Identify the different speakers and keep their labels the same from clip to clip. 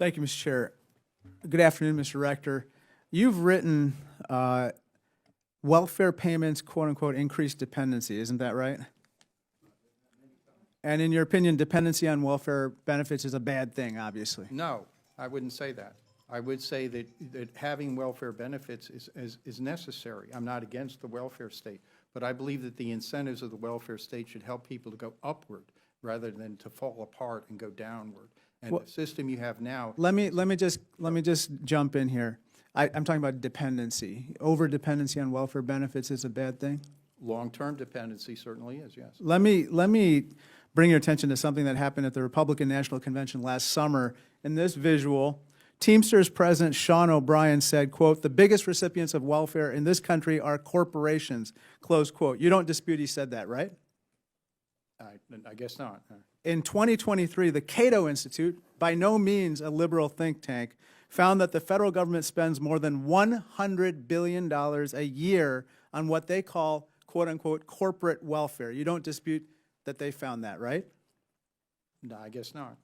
Speaker 1: Thank you, Mr. Chair. Good afternoon, Mr. Rector. You've written welfare payments, quote unquote, increase dependency, isn't that right? And in your opinion, dependency on welfare benefits is a bad thing, obviously.
Speaker 2: No, I wouldn't say that. I would say that having welfare benefits is necessary. I'm not against the welfare state, but I believe that the incentives of the welfare state should help people to go upward rather than to fall apart and go downward. And the system you have now.
Speaker 1: Let me just jump in here. I'm talking about dependency. Over dependency on welfare benefits is a bad thing?
Speaker 2: Long-term dependency certainly is, yes.
Speaker 1: Let me bring your attention to something that happened at the Republican National Convention last summer. In this visual, Teamsters President Sean O'Brien said, quote, "The biggest recipients of welfare in this country are corporations," close quote. You don't dispute he said that, right?
Speaker 2: I guess not.
Speaker 1: In 2023, the Cato Institute, by no means a liberal think tank, found that the federal government spends more than $100 billion a year on what they call, quote unquote, corporate welfare. You don't dispute that they found that, right?
Speaker 2: No, I guess not.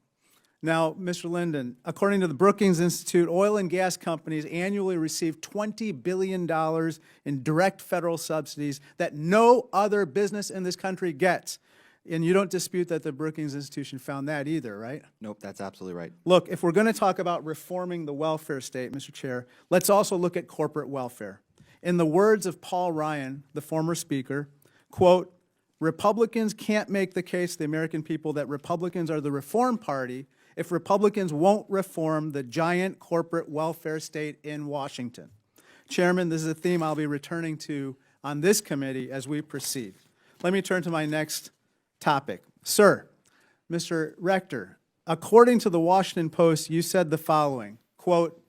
Speaker 1: Now, Mr. Linden, according to the Brookings Institute, oil and gas companies annually receive $20 billion in direct federal subsidies that no other business in this country gets. And you don't dispute that the Brookings Institution found that either, right?
Speaker 3: Nope, that's absolutely right.
Speaker 1: Look, if we're going to talk about reforming the welfare state, Mr. Chair, let's also look at corporate welfare. In the words of Paul Ryan, the former speaker, quote, "Republicans can't make the case to the American people that Republicans are the reform party if Republicans won't reform the giant corporate welfare state in Washington." Chairman, this is a theme I'll be returning to on this committee as we proceed. Let me turn to my next topic. Sir, Mr. Rector, according to the Washington Post, you said the following, quote,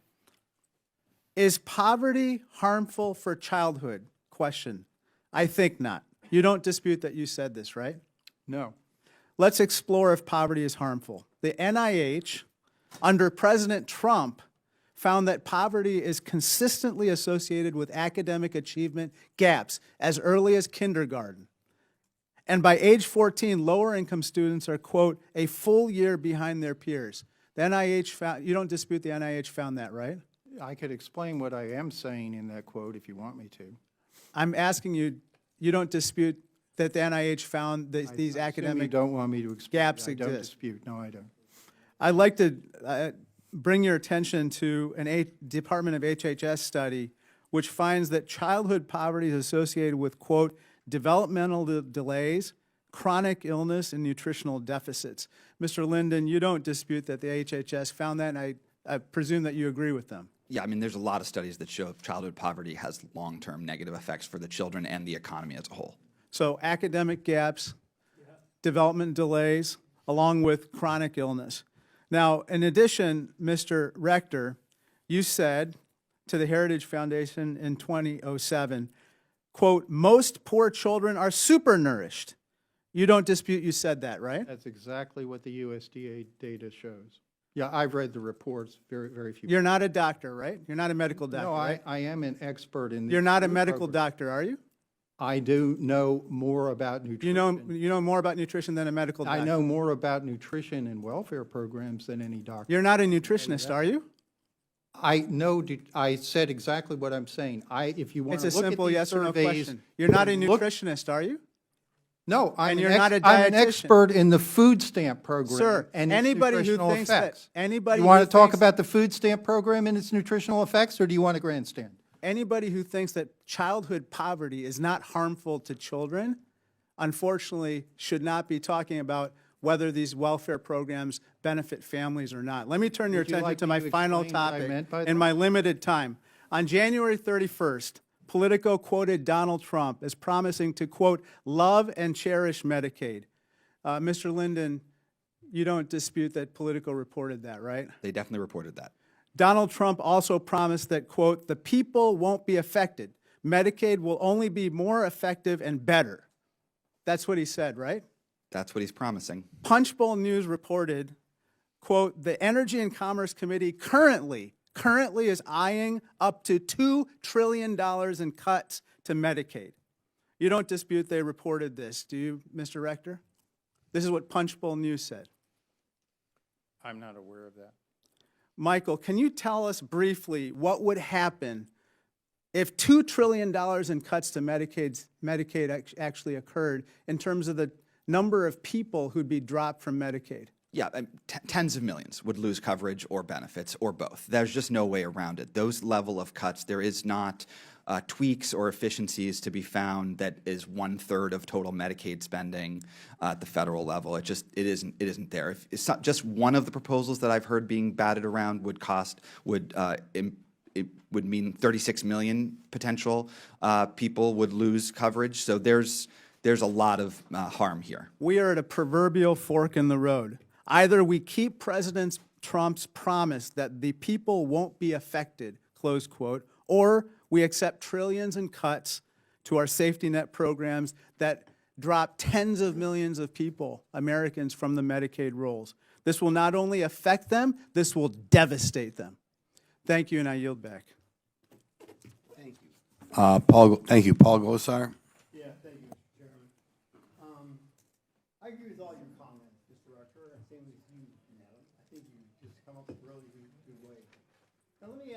Speaker 1: "Is poverty harmful for childhood?" Question. I think not. You don't dispute that you said this, right?
Speaker 2: No.
Speaker 1: Let's explore if poverty is harmful. The NIH, under President Trump, found that poverty is consistently associated with academic achievement gaps as early as kindergarten. And by age 14, lower income students are, quote, a full year behind their peers. The NIH found, you don't dispute the NIH found that, right?
Speaker 2: I could explain what I am saying in that quote if you want me to.
Speaker 1: I'm asking you, you don't dispute that the NIH found that these academic
Speaker 2: you don't want me to explain.
Speaker 1: gaps
Speaker 2: I don't
Speaker 1: exist.
Speaker 2: dispute. No, I don't.
Speaker 1: I'd like to bring your attention to an Department of HHS study which finds that childhood poverty is associated with, quote, developmental delays, chronic illness, and nutritional deficits. Mr. Linden, you don't dispute that the HHS found that, and I presume that you agree with them.
Speaker 3: Yeah, I mean, there's a lot of studies that show childhood poverty has long-term negative effects for the children and the economy as a whole.
Speaker 1: So academic gaps, development delays, along with chronic illness. Now, in addition, Mr. Rector, you said to the Heritage Foundation in 2007, quote, "Most poor children are supernourished." You don't dispute you said that, right?
Speaker 2: That's exactly what the USDA data shows. Yeah, I've read the reports, very few.
Speaker 1: You're not a doctor, right? You're not a medical doctor,
Speaker 2: No,
Speaker 1: right?
Speaker 2: I am an expert in the
Speaker 1: You're not a
Speaker 2: food
Speaker 1: medical
Speaker 2: program.
Speaker 1: doctor, are you?
Speaker 2: I do know more about nutrition.
Speaker 1: You know more about nutrition than a medical doctor.
Speaker 2: I know more about nutrition and welfare programs than any doctor.
Speaker 1: You're not a nutritionist, are you?
Speaker 2: I know. I said exactly what I'm saying. If you want
Speaker 1: It's
Speaker 2: to
Speaker 1: a
Speaker 2: look
Speaker 1: simple
Speaker 2: at these
Speaker 1: yes or no
Speaker 2: surveys,
Speaker 1: question. You're not a
Speaker 2: look-
Speaker 1: nutritionist, are you?
Speaker 2: No,
Speaker 1: And you're not a
Speaker 2: I'm an
Speaker 1: dietitian.
Speaker 2: expert in the food stamp program.
Speaker 1: Sir,
Speaker 2: and its
Speaker 1: anybody who
Speaker 2: nutritional
Speaker 1: thinks
Speaker 2: effects.
Speaker 1: that anybody
Speaker 2: You want
Speaker 1: who
Speaker 2: to talk
Speaker 1: thinks-
Speaker 2: about the food stamp program and its nutritional effects, or do you want a grandstand?
Speaker 1: Anybody who thinks that childhood poverty is not harmful to children, unfortunately, should not be talking about whether these welfare programs benefit families or not. Let me turn your
Speaker 2: Would you
Speaker 1: attention
Speaker 2: like
Speaker 1: to
Speaker 2: me
Speaker 1: my
Speaker 2: to
Speaker 1: final
Speaker 2: explain what I
Speaker 1: topic
Speaker 2: meant by
Speaker 1: in
Speaker 2: that?
Speaker 1: my limited time. On January 31st, Politico quoted Donald Trump as promising to, quote, love and cherish Medicaid. Mr. Linden, you don't dispute that Politico reported that, right?
Speaker 3: They definitely reported that.
Speaker 1: Donald Trump also promised that, quote, the people won't be affected. Medicaid will only be more effective and better. That's what he said, right?
Speaker 3: That's what he's promising.
Speaker 1: Punchbowl News reported, quote, the Energy and Commerce Committee currently is eyeing up to $2 trillion in cuts to Medicaid. You don't dispute they reported this, do you, Mr. Rector? This is what Punchbowl News said.
Speaker 2: I'm not aware of that.
Speaker 1: Michael, can you tell us briefly what would happen if $2 trillion in cuts to Medicaid actually occurred in terms of the number of people who'd be dropped from Medicaid?
Speaker 3: Yeah, tens of millions would lose coverage or benefits or both. There's just no way around it. Those level of cuts, there is not tweaks or efficiencies to be found that is 1/3 of total Medicaid spending at the federal level. It isn't there. If it's not just one of the proposals that I've heard being batted around would mean 36 million potential people would lose coverage. So there's a lot of harm here.
Speaker 1: We are at a proverbial fork in the road. Either we keep President Trump's promise that the people won't be affected, close quote, or we accept trillions in cuts to our safety net programs that drop tens of millions of people, Americans, from the Medicaid rolls. This will not only affect them, this will devastate them. Thank you, and I yield back.
Speaker 4: Thank you. Thank you. Paul Gosar.
Speaker 5: Yeah, thank you, Mr. Chairman. I agree with all your comments, Mr. Rector, and same with you, Madam. I think you just come up with a really good way. Now, let me